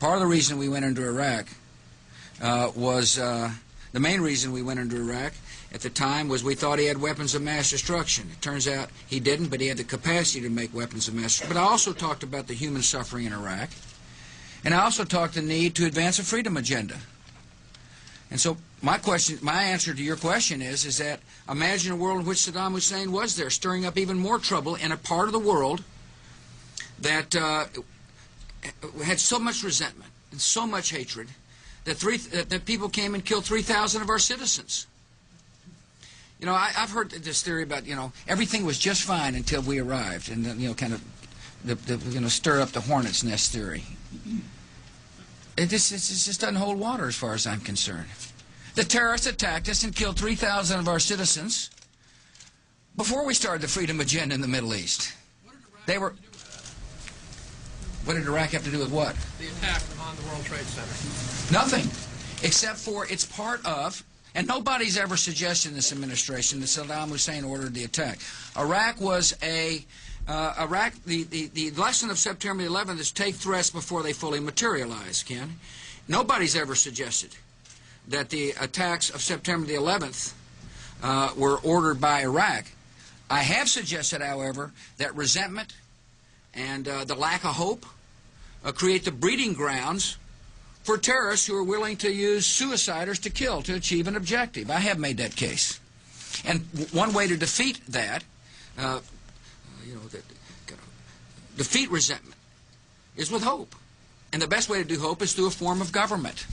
part of the reason we went into Iraq was the main reason we went into Iraq at the time was we thought he had weapons of mass destruction. It turns out he didn't, but he had the capacity to make weapons of mass destruction. But I also talked about the human suffering in Iraq, and I also talked the need to advance a freedom agenda. And so my answer to your question is that imagine a world in which Saddam Hussein was there, stirring up even more trouble in a part of the world that had so much resentment and so much hatred that people came and killed 3,000 of our citizens. You know, I've heard this theory about, you know, everything was just fine until we arrived, and you know, kind of stir up the hornet's nest theory. It just doesn't hold water as far as I'm concerned. The terrorists attacked us and killed 3,000 of our citizens before we started the freedom agenda in the Middle East. They were. What did Iraq have to do with what? The attack on the World Trade Center. Nothing, except for it's part of, and nobody's ever suggested in this administration that Saddam Hussein ordered the attack. Iraq was the lesson of September 11th is take threats before they fully materialize, Ken. Nobody's ever suggested that the attacks of September the 11th were ordered by Iraq. I have suggested, however, that resentment and the lack of hope create the breeding grounds for terrorists who are willing to use suiciders to kill to achieve an objective. I have made that case. And one way to defeat that, defeat resentment, is with hope. And the best way to do hope is through a form of government.